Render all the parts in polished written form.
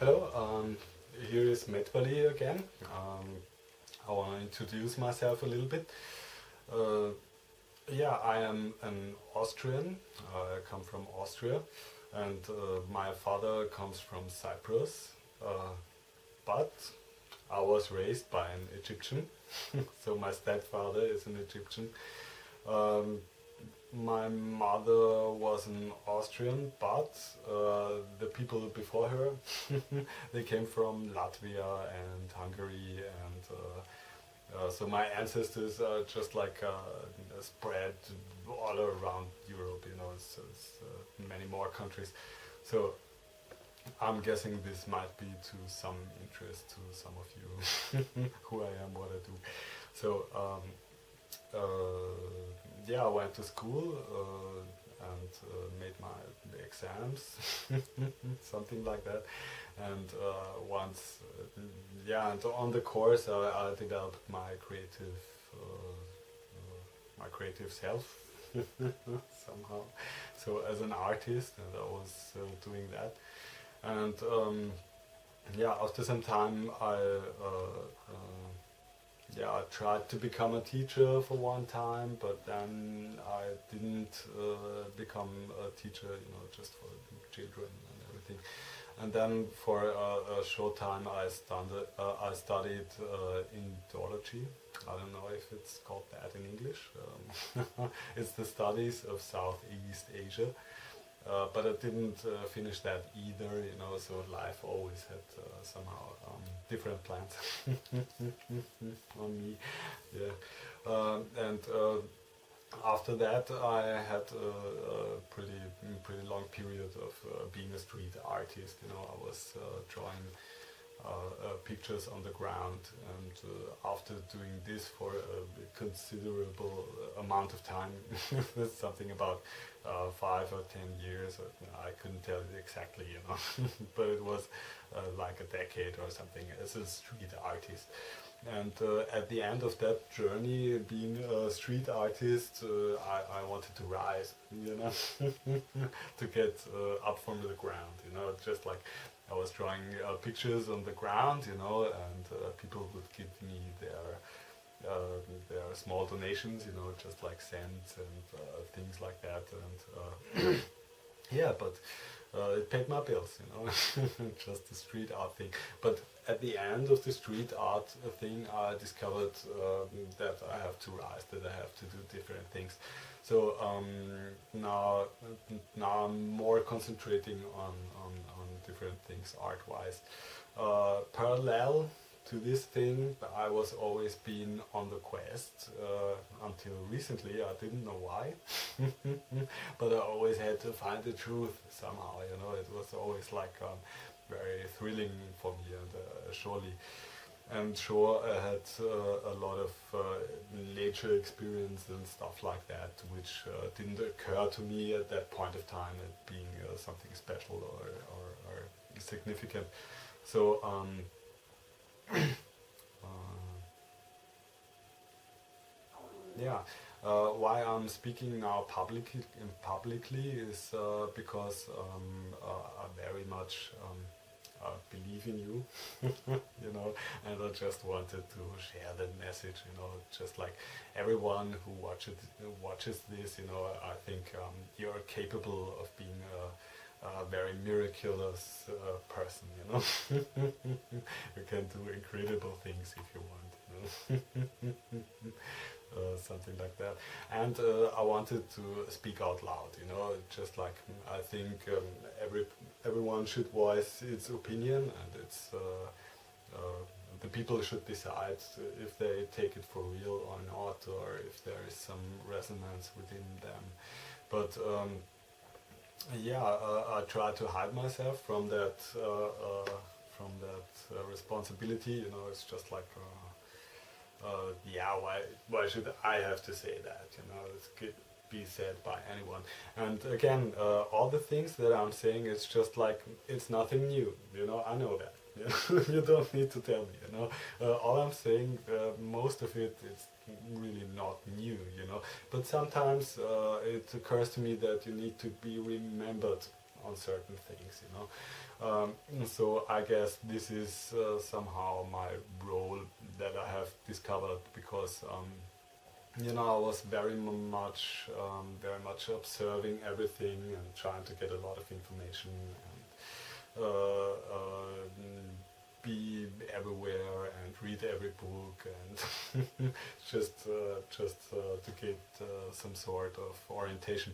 Hello, here is Metvali again. I want to introduce myself a little bit. Uh, yeah, I am an Austrian. I come from Austria, and my father comes from Cyprus. But I was raised by an Egyptian, so my stepfather is an Egyptian. Um, my mother was an Austrian, but the people before her, they came from Latvia and Hungary, and so my ancestors are just like spread all around Europe. You know, it's many more countries. So I'm guessing this might be to some interest to some of you, who I am, what I do. So. Yeah, I went to school and made my exams, something like that. And once, yeah, and on the course, I developed my creative self somehow. So as an artist, and I was doing that. And yeah, after some time, yeah, I tried to become a teacher for one time, but then I didn't become a teacher, you know, just for children and everything. And then for a short time I studied Indology. I don't know if it's called that in English. It's the studies of Southeast Asia. But I didn't finish that either, you know, so life always had somehow different plans on me, yeah. And after that I had a pretty long period of being a street artist, you know. I was drawing pictures on the ground, and after doing this for a considerable amount of time, something about 5 or 10 years, or, I couldn't tell it exactly, you know, but it was like a decade or something as a street artist. And at the end of that journey, being a street artist, I wanted to rise, you know, to get up from the ground, you know, just like I was drawing pictures on the ground, you know, and people would give me their small donations, you know, just like cents and things like that, and yeah, but it paid my bills, you know, just the street art thing. But at the end of the street art thing, I discovered that I have to rise, that I have to do different things. So now I'm more concentrating on different things art-wise. Parallel to this thing, I was always been on the quest until recently. I didn't know why, but I always had to find the truth somehow, you know. It was always like very thrilling for me, and surely. And sure, I had a lot of nature experience and stuff like that, which didn't occur to me at that point of time as being something special or significant. So yeah, why I'm speaking now publicly is because I very much believe in you, you know, and I just wanted to share that message, you know, just like everyone who watches this, you know. I think you're capable of being a very miraculous person, you know. You can do incredible things if you want, you know. Something like that. And I wanted to speak out loud, you know, just like I think everyone should voice its opinion, and it's the people should decide if they take it for real or not, or if there is some resonance within them. But yeah, I try to hide myself from that responsibility, you know. It's just like yeah, why should I have to say that, you know? It could be said by anyone. And again, all the things that I'm saying, it's just like, it's nothing new, you know. I know that, you know? You don't need to tell me, you know. All I'm saying, most of it is really not new, you know. But sometimes it occurs to me that you need to be remembered on certain things, you know. So I guess this is somehow my role that I have discovered, because you know, I was very much observing everything and trying to get a lot of information and be everywhere and read every book and just to get some sort of orientation.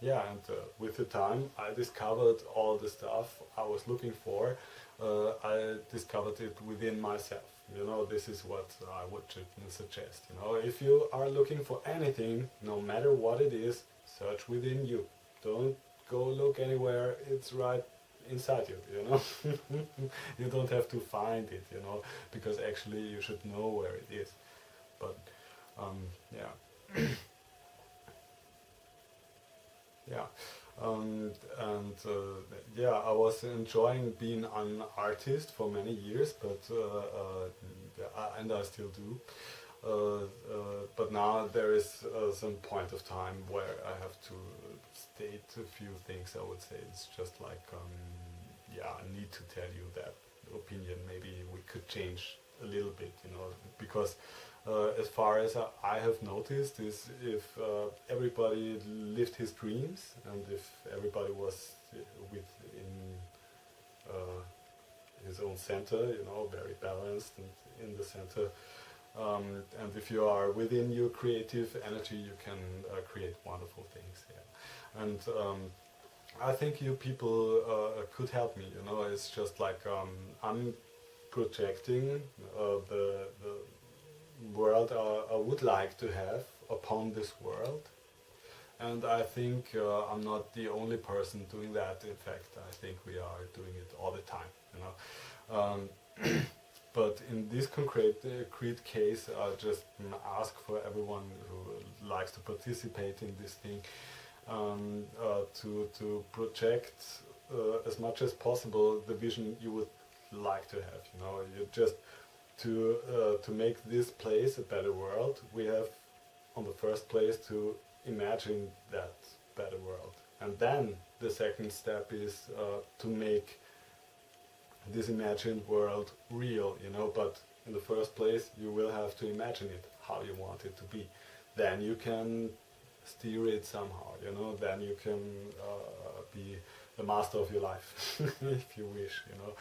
Yeah, and with the time I discovered all the stuff I was looking for. I discovered it within myself. You know, this is what I would suggest. You know, if you are looking for anything, no matter what it is, search within you. Don't go look anywhere. It's right inside you. You know, you don't have to find it. You know, because actually you should know where it is. But yeah. Yeah, yeah, I was enjoying being an artist for many years, but and I still do. But now there is some point of time where I have to state a few things. I would say it's just like yeah, I need to tell you that opinion. Maybe we could change a little bit, you know, because. As far as I have noticed, is if everybody lived his dreams, and if everybody was within his own center, you know, very balanced and in the center, and if you are within your creative energy, you can create wonderful things. Yeah. And I think you people could help me. You know, it's just like I'm projecting the world I would like to have upon this world, and I think I'm not the only person doing that. In fact, I think we are doing it all the time, you know. But in this concrete case, I just ask for everyone who likes to participate in this thing to project as much as possible the vision you would like to have. You know, you just to make this place a better world, we have, on the first place, to imagine that better world. And then the second step is to make this imagined world real, you know, but in the first place you will have to imagine it, how you want it to be. Then you can steer it somehow, you know, then you can be the master of your life, if you wish, you know.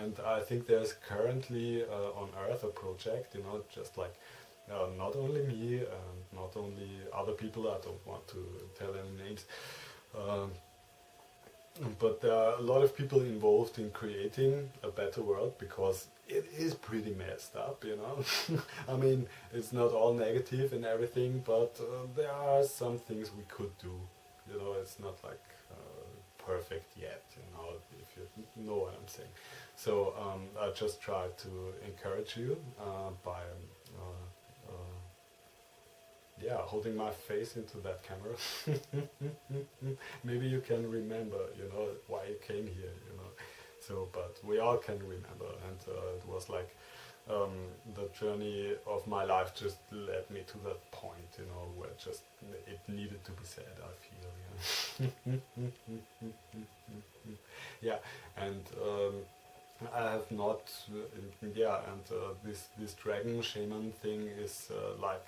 And I think there's currently on Earth a project, you know, just like not only me and not only other people, I don't want to tell any names, but there are a lot of people involved in creating a better world, because it is pretty messed up, you know. I mean, it's not all negative and everything, but there are some things we could do, you know. It's not like perfect yet, you know, if you know what I'm saying. So I just try to encourage you by yeah, holding my face into that camera. Maybe you can remember, you know, why you came here, you know. So, but we all can remember, and it was like the journey of my life just led me to that point, you know, where just it needed to be said, I feel, you know. Yeah, and I have not, yeah, and this dragon shaman thing is like,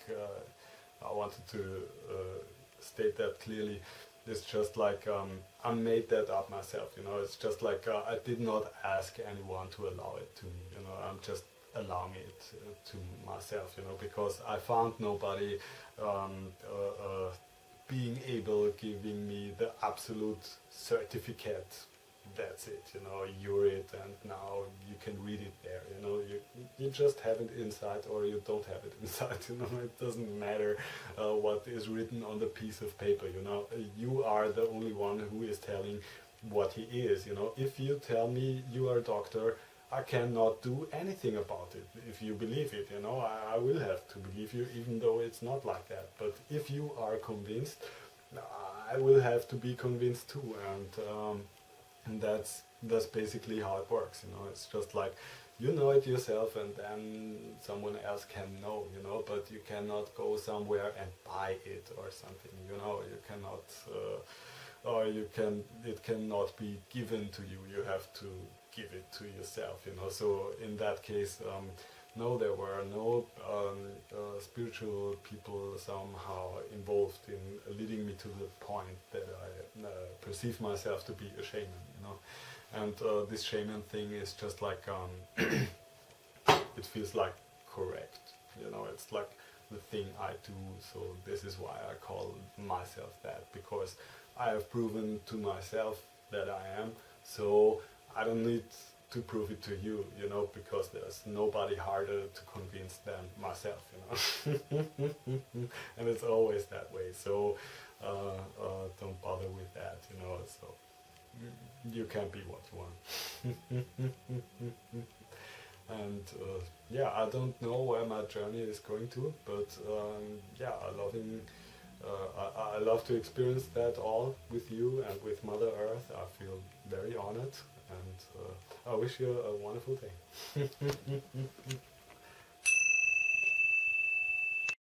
I wanted to state that clearly. It's just like I made that up myself, you know. It's just like I did not ask anyone to allow it to me, you know. I'm just allowing it to myself, you know, because I found nobody being able giving me the absolute certificate. That's it, you know, you're it, and now you can read it there, you know. You just have it inside, or you don't have it inside, you know. It doesn't matter what is written on the piece of paper, you know. You are the only one who is telling what he is, you know. If you tell me you are a doctor, I cannot do anything about it. If you believe it, you know, I will have to believe you, even though it's not like that. But if you are convinced, I will have to be convinced too, and that's basically how it works, you know. It's just like, you know it yourself, and then someone else can know, you know, but you cannot go somewhere and buy it or something, you know. You cannot or it cannot be given to you. You have to give it to yourself, you know. So in that case, no, there were no spiritual people somehow involved in leading me to the point that I perceive myself to be a shaman, you know. And this shaman thing is just like it feels like correct, you know. It's like the thing I do, so this is why I call myself that, because I have proven to myself that I am, so I don't need to prove it to you, you know, because there's nobody harder to convince than myself, you know. And it's always that way, so don't bother with that, you know, so you can be what you want. And yeah, I don't know where my journey is going to, but yeah, I love to experience that all with you and with Mother Earth. I feel very honored, and I wish you a wonderful day.